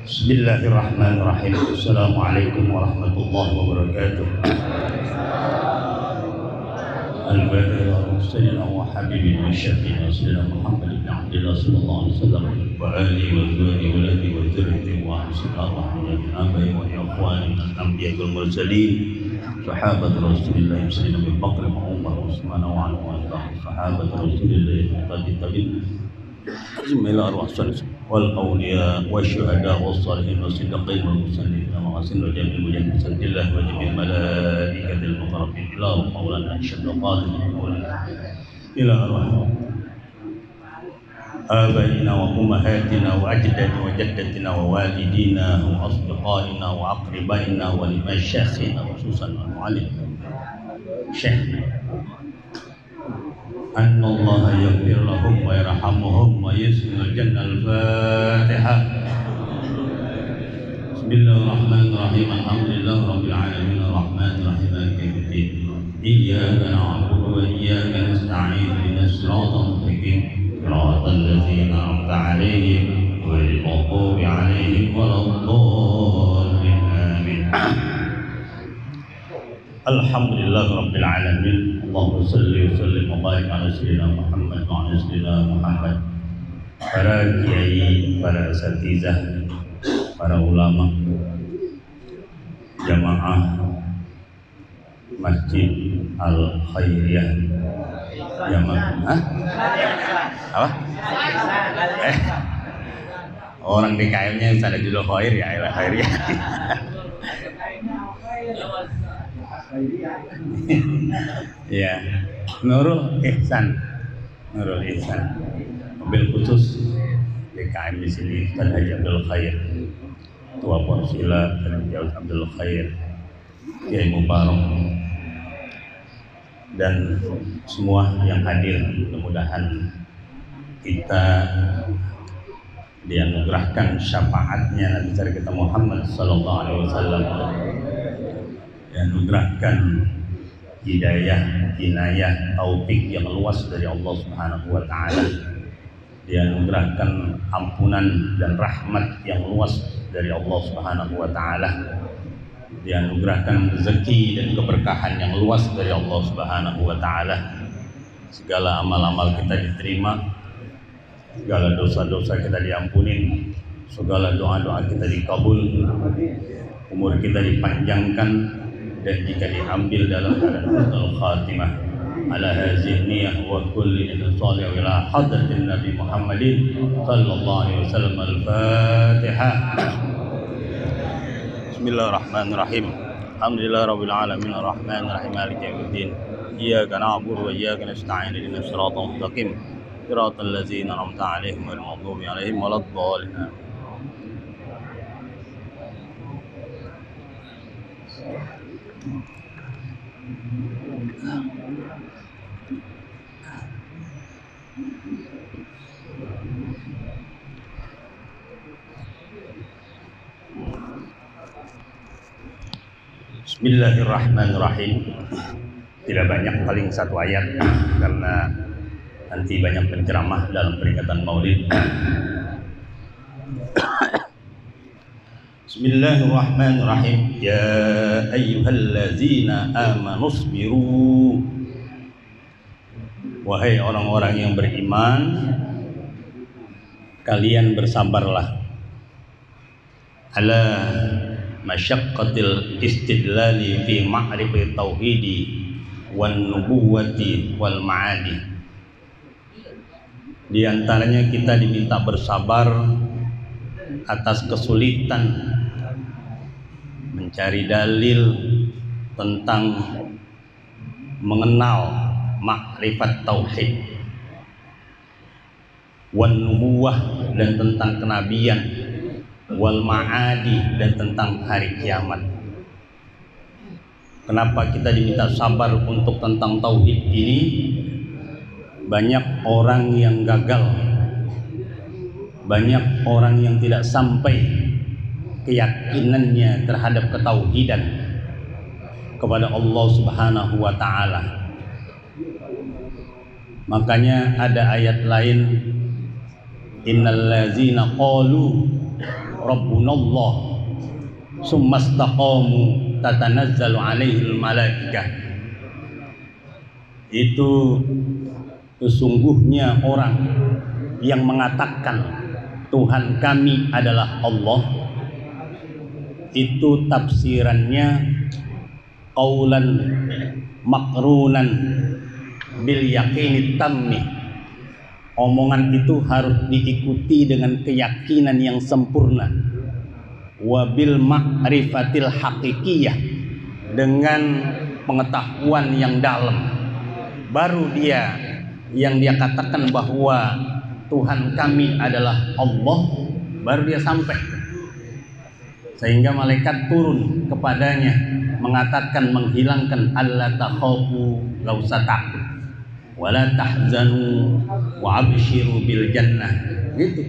Bismillahirrahmanirrahim. Assalamualaikum warahmatullahi wabarakatuh. Al-Fatihah. Sayyidina wa habibina syafi'ina Sayyidina Muhammad ibn Abdullah sallallahu alaihi wasallam wa alihi wa sahbihi wa alihi wa dzurriyyatihi wa ahli abai wa ikhwani al-anbiya wal mursalin sahabat Rasulullah Sayyidina Abu Bakr wa Umar wa Utsman wa Ali wa sahabat Rasulullah tabi'in Bismillahirrahmanirrahim. Wal awliya wasyuhada wassalihin wasiddiqin wal muslimin wa hasin wa jamil mujahidin sallallahu wa jamil malaikatil muqarrabin ila maulana asyhadu qadir ila arwah abaina wa ummahatina wa ajdadina wa jaddatina wa walidina wa asdiqaina wa aqribaina wa limasyakhina khususan wal muallim syekhna أن الله يغفر لهم ويرحمهم ويسكن الجنة. الفاتحة. بسم الله الرحمن الرحيم. الحمد لله رب العالمين الرحمن الرحيم مالك يوم الدين إياك نعبد وإياك نستعين اهدنا الصراط المستقيم صراط الذين أنعمت عليهم غير المغضوب عليهم ولا الضالين آمين. Alhamdulillah Rabbil Alamin. Allahumma salli wa sallim wa barik ala sayyidina Muhammad wa ala sayyidina Muhammad. Para kiai, para asatizah, para ulama, jamaah Masjid Al-Khairiyah, jamaah apa? Orang DKM-nya ada judul khair ya, Al-Khairiyah. Ya, Nurul Ihsan, mobil khusus DKM di sini Ustaz Haji Abdul Khair, Ketua Porsila Haji Abdul Khair, Kiai Mubarak, dan semua yang hadir. Mudah-mudahan kita dianugerahkan syafaatnya Nabi kita Muhammad sallallahu alaihi wasallam, dianugerahkan hidayah, inayah, taufik yang luas dari Allah Subhanahu wa taala, dianugerahkan ampunan dan rahmat yang luas dari Allah Subhanahu wa taala, dianugerahkan rezeki dan keberkahan yang luas dari Allah Subhanahu wa taala. Segala amal-amal kita diterima, segala dosa-dosa kita diampuni, segala doa-doa kita dikabul, umur kita dipanjangkan, dan jika diambil dalam keadaan husnul khatimah ala hazihi niyyah wa kulli niyatin shalihah ila hadratin Nabi Muhammadin sallallahu alaihi wasallam. Al-Fatihah. Bismillahirrahmanirrahim. Alhamdulillahirabbil alamin arrahmanir rahim maliki yaumiddin iyyaka na'budu wa iyyaka nasta'in ihdinas siratal mustaqim siratal ladzina an'amta 'alaihim ghairil maghdubi 'alaihim waladdallin. Bismillahirrahmanirrahim. Tidak banyak, paling satu ayat karena nanti banyak penceramah dalam peringatan Maulid. Bismillahirrahmanirrahim. Ya ayyuhallazina amanu sabiru. Wahai orang-orang yang beriman, kalian bersabarlah. Ala masyaqqatil istidlali fi ma'rifati tauhidi wan nubuwati wal ma'adi. Di antaranya kita diminta bersabar atas kesulitan mencari dalil tentang mengenal makrifat tauhid, wan nubuwah dan tentang kenabian, wal ma'adi dan tentang hari kiamat. Kenapa kita diminta sabar untuk tentang tauhid ini? Banyak orang yang gagal, banyak orang yang tidak sampai keyakinannya terhadap ketauhidan kepada Allah Subhanahu wa taala. Makanya ada ayat lain, innal ladzina qalu Rabbunallah summa istaqamu tatanazzalu alaihil malaikah. Itu sesungguhnya orang yang mengatakan Tuhan kami adalah Allah, itu tafsirannya qaulan makrunan bil yaqini tammi. Omongan itu harus diikuti dengan keyakinan yang sempurna, wabil ma'rifatil haqiqiyah, dengan pengetahuan yang dalam. Baru dia yang dia katakan bahwa Tuhan kami adalah Allah, baru dia sampai. Sehingga malaikat turun kepadanya mengatakan, menghilangkan alla takhafu, gak usah takut, wala tahzanu wa abshiru bil jannah. Gitu.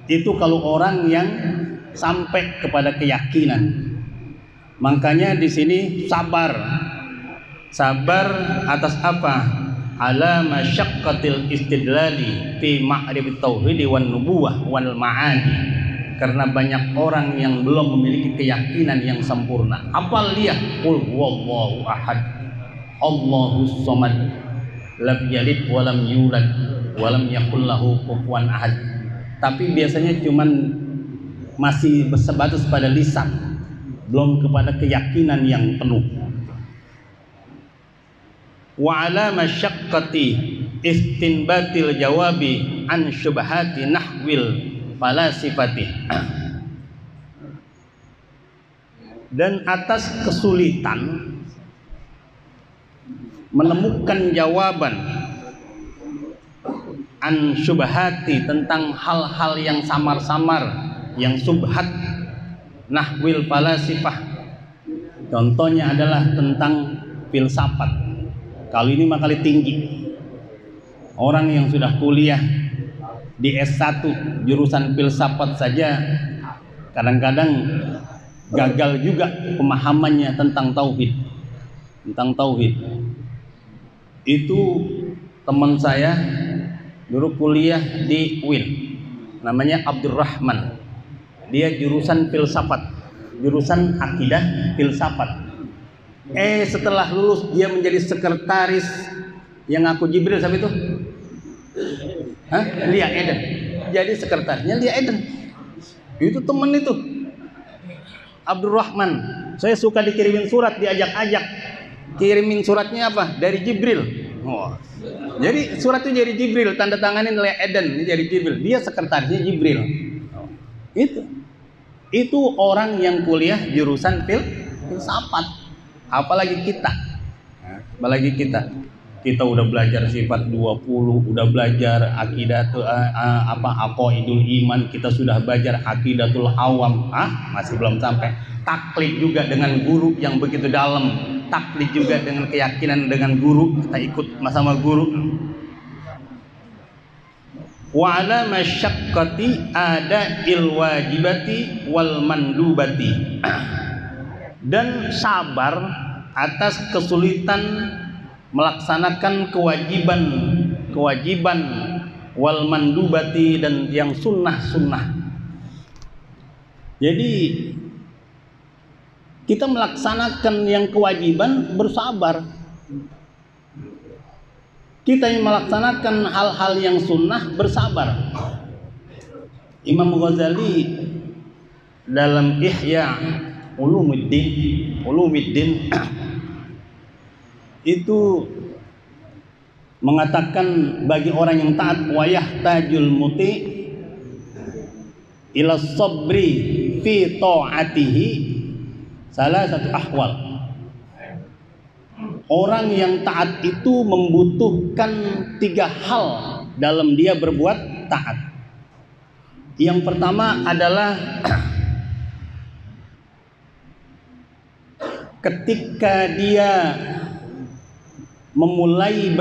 Itu kalau orang yang sampai kepada keyakinan. Makanya di sini sabar. Sabar atas apa? Ala masyaqqatil istidlali fi ma'rifat tauhid wan nubuwah wal ma'ani. Karena banyak orang yang belum memiliki keyakinan yang sempurna. Hafal dia, qul huwallahu ahad, Allahus samad, lam yalid wa lam yulad wa lam yakul lahu kufuwan ahad. Tapi biasanya cuman masih sebatas pada lisan, belum kepada keyakinan yang penuh. Wa ala masyaqqati istinbatil jawabi an syubhati nahwil falasifati. Dan atas kesulitan menemukan jawaban an syubhati, tentang hal-hal yang samar-samar, yang subhat, nahwil falasifah. Contohnya adalah tentang filsafat. Kali ini makali tinggi. Orang yang sudah kuliah di S1 jurusan filsafat saja kadang-kadang gagal juga pemahamannya tentang tauhid. Tentang tauhid. Itu teman saya dulu kuliah di UIN, namanya Abdurrahman. Dia jurusan filsafat, jurusan akidah filsafat. Setelah lulus dia menjadi sekretaris yang ngaku Jibril, siapa itu? Lia Eden. Jadi sekretarisnya Lia Eden. Itu temen itu Abdurrahman. Saya suka dikirimin surat, diajak-ajak. Kirimin suratnya apa? Dari Jibril. Jadi surat itu dari Jibril, tanda tanganin Lia Eden, dari Jibril. Dia sekretarisnya Jibril. Itu orang yang kuliah jurusan filsafat. Apalagi kita. Kita udah belajar sifat 20, udah belajar akidah aqaidul iman, kita sudah belajar aqidatul awam. Masih belum sampai. Taklid juga dengan guru yang begitu dalam. Taklid juga dengan keyakinan dengan guru, kita ikut sama guru. Wa ala masyaqqati ada ilwajibati wal mandubati. Dan sabar atas kesulitan melaksanakan kewajiban wal mandubati, dan yang sunnah. Jadi kita melaksanakan yang kewajiban bersabar. Kita yang melaksanakan hal-hal yang sunnah bersabar. Imam Ghazali dalam Ihya Ulumuddin itu mengatakan bagi orang yang taat, wa yahtajul muti ila sabri fi ta'atihi salah satu ahwal. Orang yang taat itu membutuhkan 3 hal dalam dia berbuat taat. Yang pertama adalah ketika dia memulai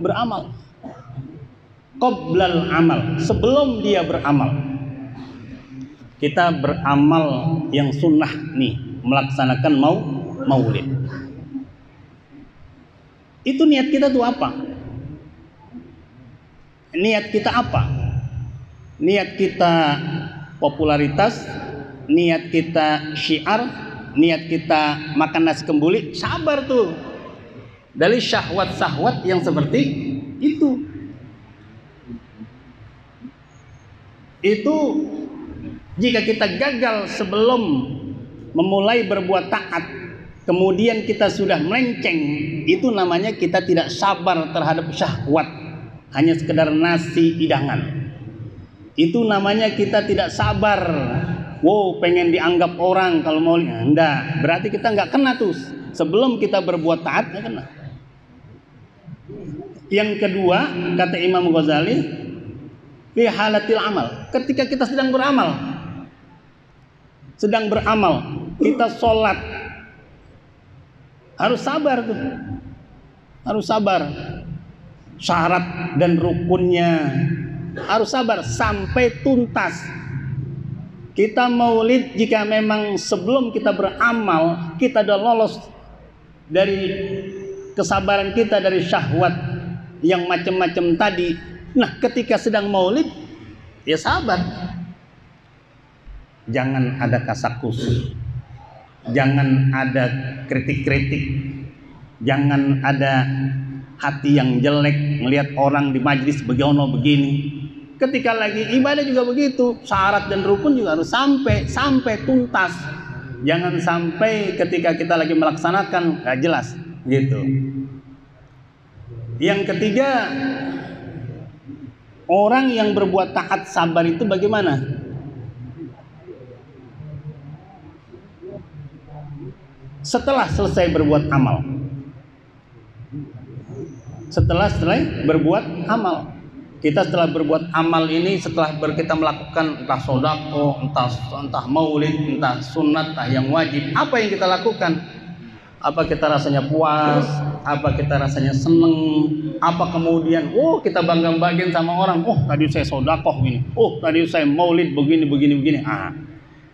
beramal. Qoblal amal, sebelum dia beramal. Kita beramal yang sunnah nih, melaksanakan maulid. Itu niat kita tuh apa? niat kita apa? Niat kita popularitas, niat kita syiar, niat kita makan nasi kembuli. Sabar tuh dari syahwat-syahwat yang seperti itu. Itu jika kita gagal sebelum memulai berbuat taat, kemudian kita sudah melenceng, itu namanya kita tidak sabar terhadap syahwat, hanya sekedar nasi hidangan. Itu namanya kita tidak sabar. Wow, pengen dianggap orang kalau mau, enggak, berarti kita enggak kena tuh. Sebelum kita berbuat taat, enggak kena. Yang kedua, kata Imam Ghazali, fi halatil amal, ketika kita sedang beramal, kita sholat, harus sabar tuh, harus sabar. Syarat dan rukunnya harus sabar sampai tuntas. Kita maulid jika memang sebelum kita beramal kita sudah lolos dari kesabaran kita dari syahwat yang macam-macam tadi. Nah, ketika sedang maulid ya sabar. Jangan ada kasakus, jangan ada kritik-kritik, jangan ada hati yang jelek melihat orang di majlis begini. Ketika lagi ibadah juga begitu, syarat dan rukun juga harus sampai tuntas. Jangan sampai ketika kita lagi melaksanakan nggak jelas gitu. Yang ketiga, orang yang berbuat taat sabar itu bagaimana? Setelah selesai berbuat amal. Setelah berbuat amal. Kita setelah berbuat amal ini, setelah kita melakukan entah sodako, entah maulid, entah sunat, entah yang wajib, apa yang kita lakukan? Apa kita rasanya puas? Apa kita rasanya seneng? Apa kemudian, kita bangga-banggain sama orang, tadi saya sodakoh gini, tadi saya maulid begini.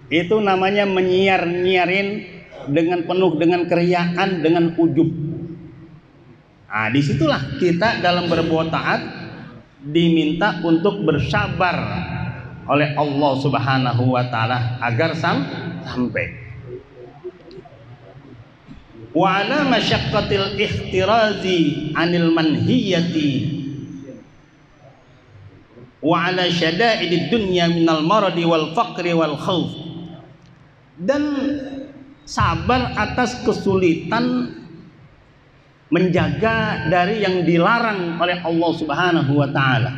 Itu namanya menyiarin dengan penuh dengan keriaan, dengan ujub. Nah, disitulah kita dalam berbuat taat diminta untuk bersabar oleh Allah Subhanahu wa Ta'ala agar sampai. Wa ala masyaqqatil ihtirazi anil manhiyati wa ala syada'idid dunya minal maradi wal faqri wal khawf. Dan sabar atas kesulitan menjaga dari yang dilarang oleh Allah Subhanahu wa Ta'ala.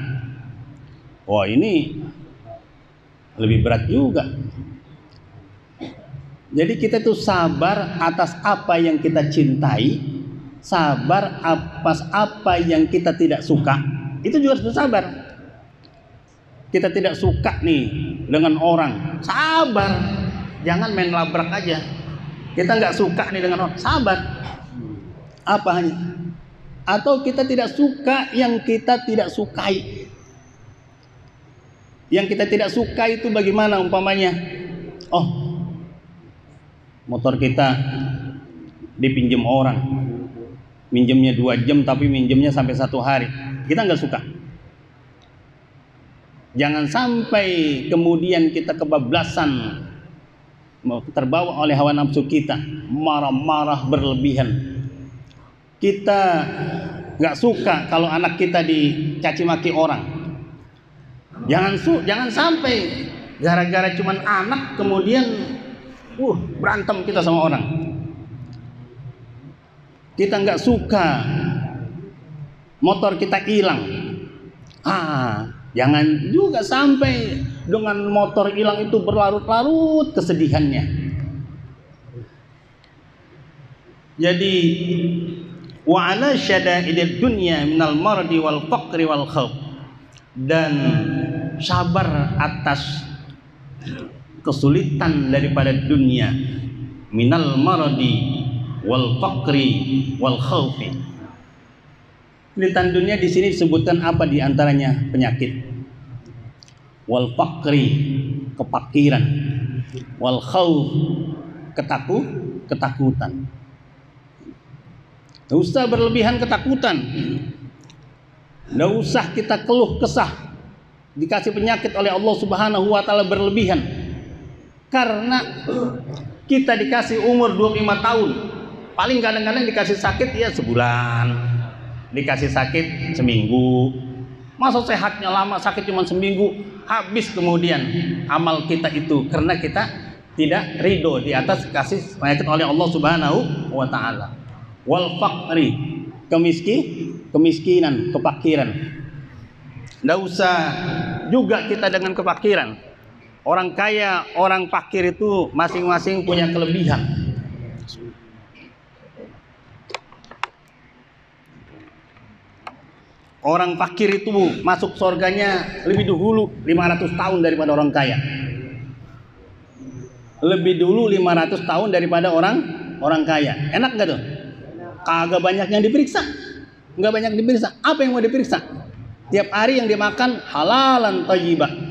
Wah, ini lebih berat juga. Jadi kita tuh sabar atas apa yang kita cintai, sabar atas apa yang kita tidak suka. Itu juga harus bersabar. Kita tidak suka nih dengan orang, sabar. Jangan main labrak aja. Kita nggak suka nih dengan orang, sabar. Apa hanya? Atau kita tidak suka yang kita tidak sukai. Yang kita tidak suka itu bagaimana umpamanya? Motor kita dipinjam orang, minjemnya 2 jam tapi minjemnya sampai 1 hari. Kita nggak suka. Jangan sampai kemudian kita kebablasan, terbawa oleh hawa nafsu kita, marah-marah berlebihan. Kita nggak suka kalau anak kita dicaci maki orang. Jangan sampai gara-gara cuman anak kemudian berantem kita sama orang. Kita nggak suka motor kita hilang. Jangan juga sampai dengan motor hilang itu berlarut-larut kesedihannya. Jadi wa ala syada'idid dunya minal mardi wal faqri wal khawf, dan sabar atas kesulitan daripada dunia, minal mardi wal faqri wal khawfi. Kesulitan dunia di sini disebutkan apa di antaranya? Penyakit. Wal faqri, kepakiran. Wal khawf, ketakutan. Tidak usah berlebihan ketakutan. Nggak usah kita keluh kesah dikasih penyakit oleh Allah Subhanahu wa taala berlebihan. Karena kita dikasih umur 25 tahun. Paling kadang-kadang dikasih sakit ya sebulan. Dikasih sakit seminggu. Masa sehatnya lama, sakit cuma seminggu, habis kemudian amal kita itu karena kita tidak ridho di atas kasih penyakit oleh Allah Subhanahu wa taala. Wal faqri, kemiskinan, kefakiran. Nggak usah juga kita dengan kefakiran. Orang kaya, orang fakir itu masing-masing punya kelebihan. Orang fakir itu masuk surganya lebih dulu 500 tahun daripada orang kaya. Lebih dulu 500 tahun daripada orang kaya. Enak nggak tuh? Kagak banyak yang diperiksa. Nggak banyak diperiksa. Apa yang mau diperiksa? Tiap hari yang dimakan halalan thayyibah.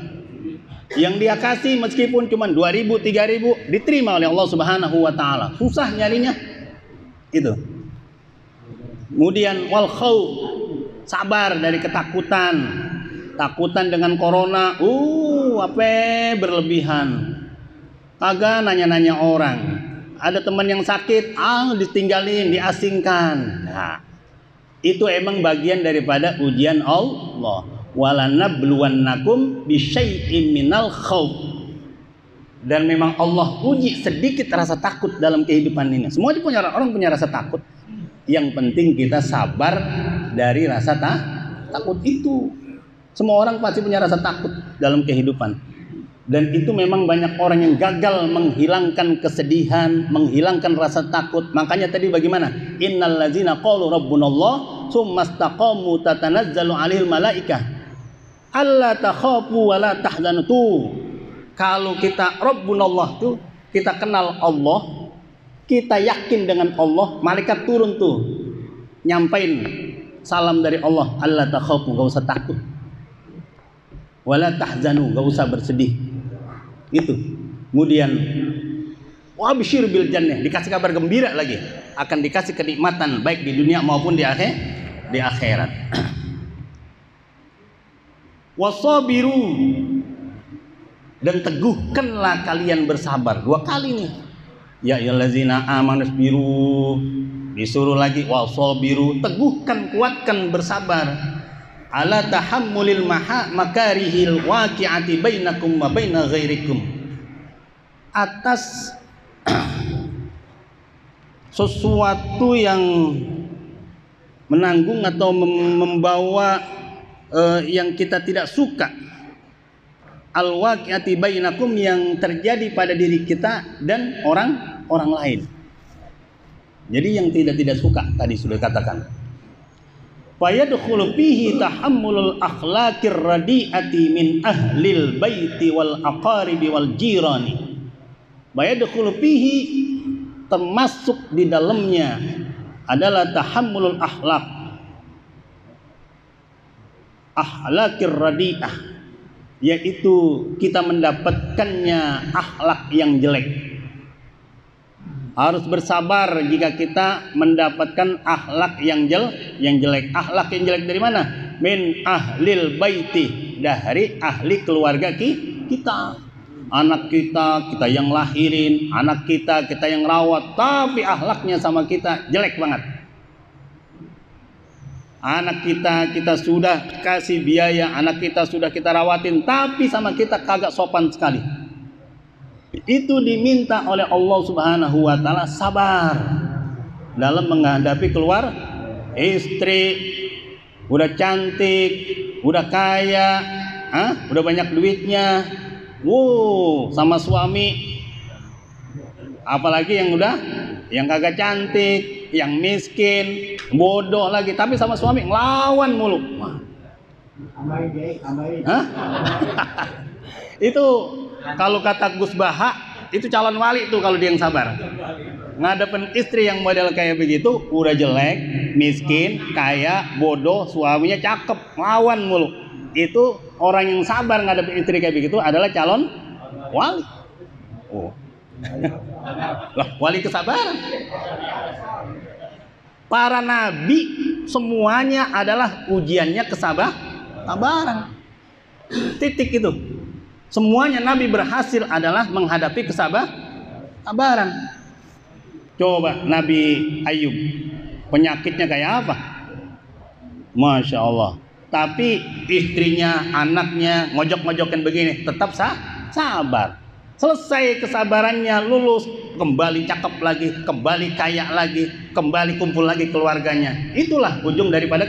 Yang dia kasih meskipun cuma 2.000, 3.000 diterima oleh Allah Subhanahu wa taala. Susah nyarinya. Itu. Kemudian wal khauf, sabar dari ketakutan. Takutan dengan corona, apa berlebihan. Kagak nanya-nanya orang. Ada teman yang sakit, ditinggalin, diasingkan. Nah, itu emang bagian daripada ujian Allah. Walanabluwannakum bisyai'im minal khauf. Dan memang Allah uji sedikit rasa takut dalam kehidupan ini. Semua orang punya rasa takut. Yang penting kita sabar dari rasa takut itu. Semua orang pasti punya rasa takut dalam kehidupan. Dan itu memang banyak orang yang gagal menghilangkan kesedihan, menghilangkan rasa takut. Makanya tadi bagaimana? Innal ladzina qalu rabbunallah tsumma istaqamu tatanazzalu 'alaihil malaikah alla takhafu wa la tahzanu. Kalau kita rabbunallah tuh, kita kenal Allah, kita yakin dengan Allah, malaikat turun tuh nyampain salam dari Allah, alla takhafu, enggak usah takut. Wala tahzanu, enggak usah bersedih. Itu. Kemudian wabsyir bil jannah, dikasih kabar gembira lagi, akan dikasih kenikmatan baik di dunia maupun di akhirat. Wasabiru, dan teguhkanlah kalian bersabar. 2 kali nih. Ya ayyuhallazina amanu sabiru, disuruh lagi wasabiru, teguhkan, kuatkan bersabar. Ala tahammulil makarihil waqi'ati bainakum wa baina ghairikum, atas sesuatu yang menanggung atau membawa yang kita tidak suka, al waqi'ati bainakum, yang terjadi pada diri kita dan orang lain. Jadi yang tidak suka tadi sudah katakan. Fayadkhulu fihi tahammulul akhlaqir radi'ati min ahlil baiti wal aqaribi wal jirani. Fayadkhulu fihi, termasuk di dalamnya adalah tahammulul akhlaqir radi'ah, yaitu kita mendapatkannya akhlak yang jelek. Harus bersabar jika kita mendapatkan akhlak yang jelek. Akhlak yang jelek dari mana? Min ahlil baiti, dari ahli keluarga kita. Anak kita yang lahirin, anak kita yang rawat, tapi akhlaknya sama kita jelek banget. Anak kita sudah kasih biaya, anak kita sudah kita rawatin, tapi sama kita kagak sopan sekali. Itu diminta oleh Allah Subhanahu wa taala sabar dalam menghadapi keluar istri, udah cantik, udah kaya, udah banyak duitnya, sama suami, apalagi yang kagak cantik, yang miskin, bodoh lagi, tapi sama suami ngelawan mulu. Itu kalau kata Gus Baha, itu calon wali tuh kalau dia yang sabar. Ngadepin istri yang model kayak begitu, udah jelek, miskin, kaya, bodoh, suaminya cakep, ngelawan mulu. Itu orang yang sabar ngadepin istri kayak begitu adalah calon wali. Loh, wali kesabaran. Para nabi semuanya adalah ujiannya kesabaran. Titik itu. Semuanya Nabi berhasil adalah menghadapi kesabaran. Coba Nabi Ayub, penyakitnya kayak apa? Masya Allah. Tapi istrinya, anaknya ngojok-ngojokin begini, tetap sabar. Selesai kesabarannya, lulus, kembali cakep lagi, kembali kaya lagi, kembali kumpul lagi keluarganya. Itulah ujung daripada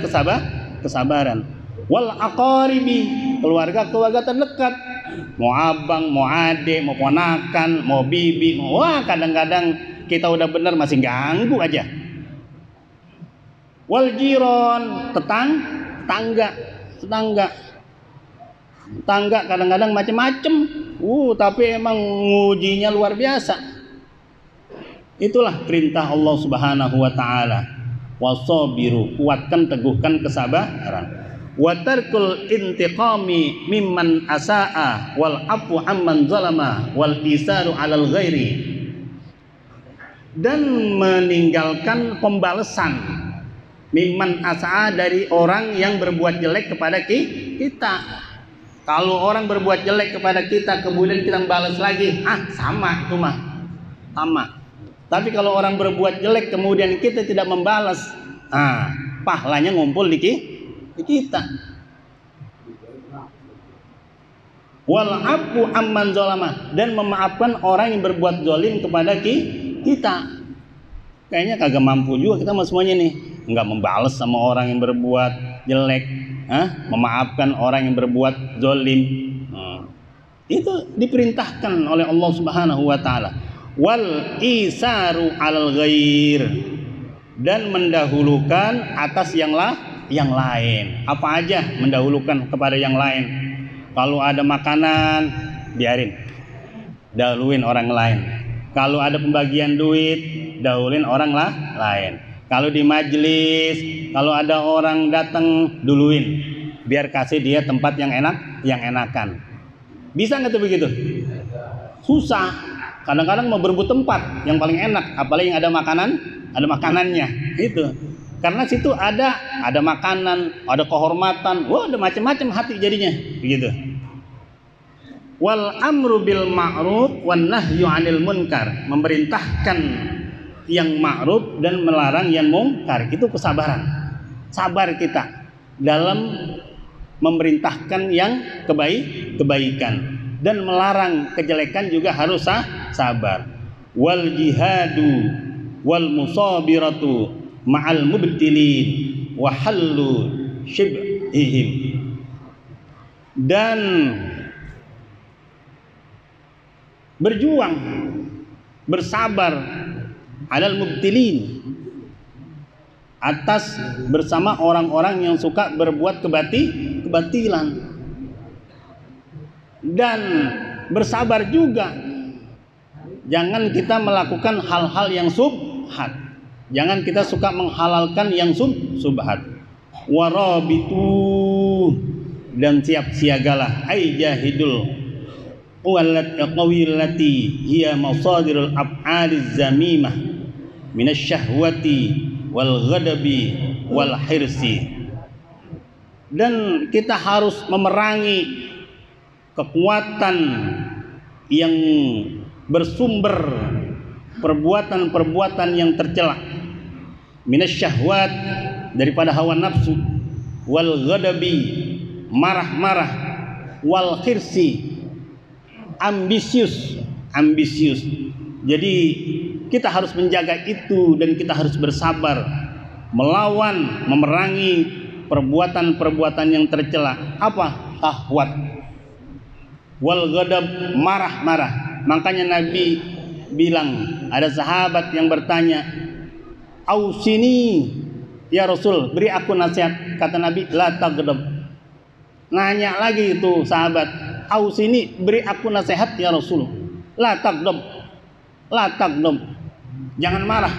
kesabaran. Wal aqaribi, keluarga terdekat. Mau abang, mau adik, mau ponakan, mau bibi, wah kadang-kadang kita udah bener masih ganggu aja. Wal jiron, tetangga kadang-kadang macem-macem. Tapi emang ngujinya luar biasa. Itulah perintah Allah Subhanahu wa taala. Wasabiru, kuatkan, teguhkan kesabaran. Wa tarkul intiqami mimman asaa wal afu amman zalama wal isaru 'alal ghairi, dan meninggalkan pembalasan mimman asaa, dari orang yang berbuat jelek kepada kita. Kalau orang berbuat jelek kepada kita kemudian kita balas lagi, sama itu mah sama. Tapi kalau orang berbuat jelek kemudian kita tidak membalas, pahalanya ngumpul di kita. Wal afu amman zalama, dan memaafkan orang yang berbuat zalim kepada kita. Kayaknya kagak mampu juga kita semuanya nih, nggak membalas sama orang yang berbuat jelek, memaafkan orang yang berbuat zalim. Itu diperintahkan oleh Allah Subhanahu wa taala. Wal isaru 'alal ghair, dan mendahulukan atas yang lain. Apa aja mendahulukan kepada yang lain? Kalau ada makanan, biarin, dahuluin orang lain. Kalau ada pembagian duit, dahuluin orang lain. Kalau di majelis, kalau ada orang datang, duluin, biar kasih dia tempat yang enakan. Bisa nggak tuh begitu? Susah. Kadang-kadang mau berebut tempat yang paling enak, apalagi yang ada makanannya. Itu. Karena situ ada makanan, ada kehormatan, ada macam-macam hati jadinya, begitu. Wal amru bil ma'ruf wan nahyu 'anil munkar, memerintahkan yang ma'ruf dan melarang yang munkar. Itu kesabaran. Sabar kita dalam memerintahkan yang kebaikan dan melarang kejelekan juga harus sabar. Wal jihadu wal musabiratu ma'al mubtilin wa hallu shibhihim, dan berjuang, bersabar alal mubtilin, atas bersama orang-orang yang suka berbuat kebatilan, dan bersabar juga jangan kita melakukan hal-hal yang subhat. Jangan kita suka menghalalkan yang subhat. Warabitu, dan siap siagalah, ay jahidul qawillati hiya masadirul af'aliz zamimah minasyahwati wal ghadabi wal hirsi. Dan kita harus memerangi kekuatan yang bersumber perbuatan-perbuatan yang tercela, minasyahwat, daripada hawa nafsu, wal ghadabi, marah-marah, wal khirsi, ambisius. Jadi kita harus menjaga itu dan kita harus bersabar melawan, memerangi perbuatan-perbuatan yang tercela. Apa? Syahwat. Wal ghadab, marah-marah. Makanya Nabi bilang, ada sahabat yang bertanya, ausini ya Rasul, beri aku nasihat. Kata Nabi, la taghdab. Nanya lagi itu sahabat, ausini, beri aku nasihat ya Rasul, la taghdab. Jangan marah.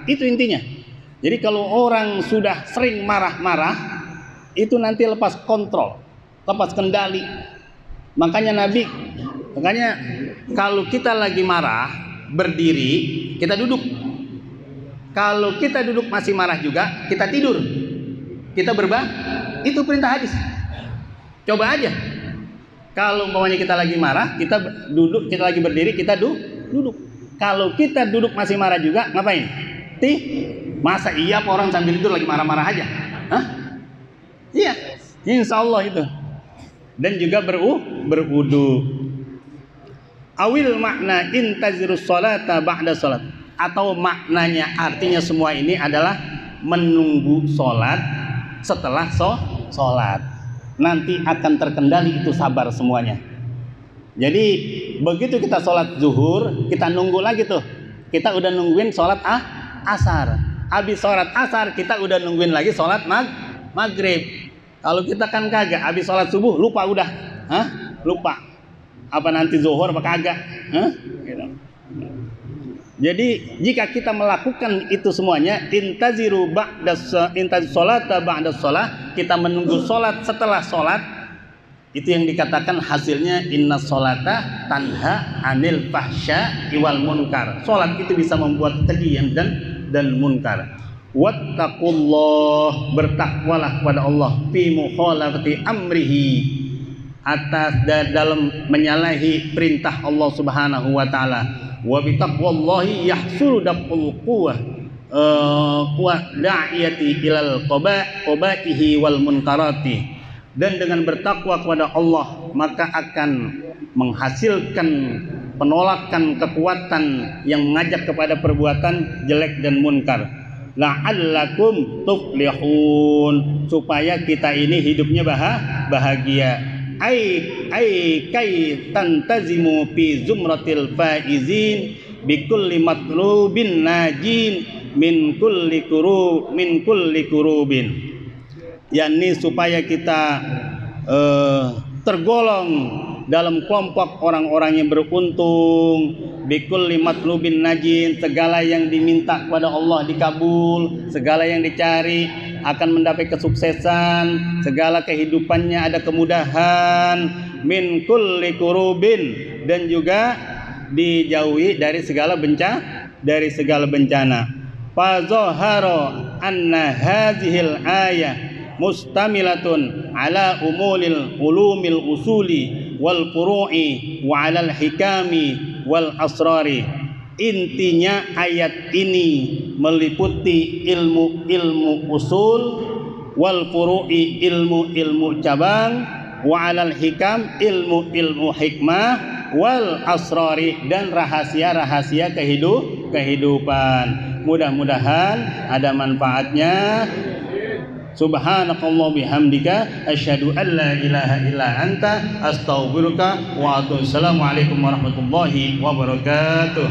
Itu intinya. Jadi kalau orang sudah sering marah-marah, itu nanti lepas kontrol, lepas kendali. Makanya kalau kita lagi marah, berdiri, kita duduk. Kalau kita duduk masih marah juga, kita tidur, kita berbah, itu perintah hadis. Coba aja. Kalau umpamanya kita lagi marah, kita duduk, kita lagi berdiri, kita duduk. Kalau kita duduk masih marah juga, ngapain? Masa iya orang sambil tidur lagi marah-marah aja? Hah? Iya, insya Allah itu. Dan juga berwudu. Awil makna intazirus sholata ba'da sholat, atau maknanya artinya semua ini adalah menunggu sholat setelah sholat. Nanti akan terkendali itu sabar semuanya. Jadi begitu kita sholat zuhur, kita nunggu lagi tuh. Kita udah nungguin sholat asar. Habis sholat asar kita udah nungguin lagi sholat maghrib. Kalau kita kan kagak, habis sholat subuh lupa udah, lupa. Apa nanti zuhur apa kagak? Gitu. Jadi jika kita melakukan itu semuanya, intaziru sholata ba'da sholat, kita menunggu sholat setelah sholat, itu yang dikatakan hasilnya inna sholata tanha anil fahsya wal munkar. Sholat itu bisa membuat keji dan munkar. Wattaqullah, bertakwalah kepada Allah fi mukhalafati amrihi, atas dalam menyalahi perintah Allah Subhanahu wa taala. Wa bi taqwallahi yahsulu daful quwwah da'iyati ilal qabaihi wal munkarati. Dan dengan bertakwa kepada Allah maka akan menghasilkan penolakan kekuatan yang mengajak kepada perbuatan jelek dan munkar. La'allakum tuflihun, supaya kita ini hidupnya bahagia. Ai kai tantazimu fi zumratil faizin bi kulli matlubin najin min kulli kurubin, yakni supaya kita tergolong dalam kelompok orang-orang yang beruntung. Bi kulli matlubin najin, segala yang diminta kepada Allah dikabul, segala yang dicari akan mendapat kesuksesan, segala kehidupannya ada kemudahan. Min kulli kurubin, dan juga dijauhi dari segala bencana. Fa zahara anna hadhil ayah mustamilatun ala ulumil usuli wal furu'i wa alal hikami wal asrari. Intinya ayat ini meliputi ilmu usul, wal furu'i ilmu cabang, wa alal hikam ilmu hikmah, wal asrari dan rahasia kehidupan. Mudah-mudahan ada manfaatnya. Subhanakallah bihamdika asyhadu an la ilaha illa anta astaghfiruka wa atubu. Assalamualaikum warahmatullahi wabarakatuh.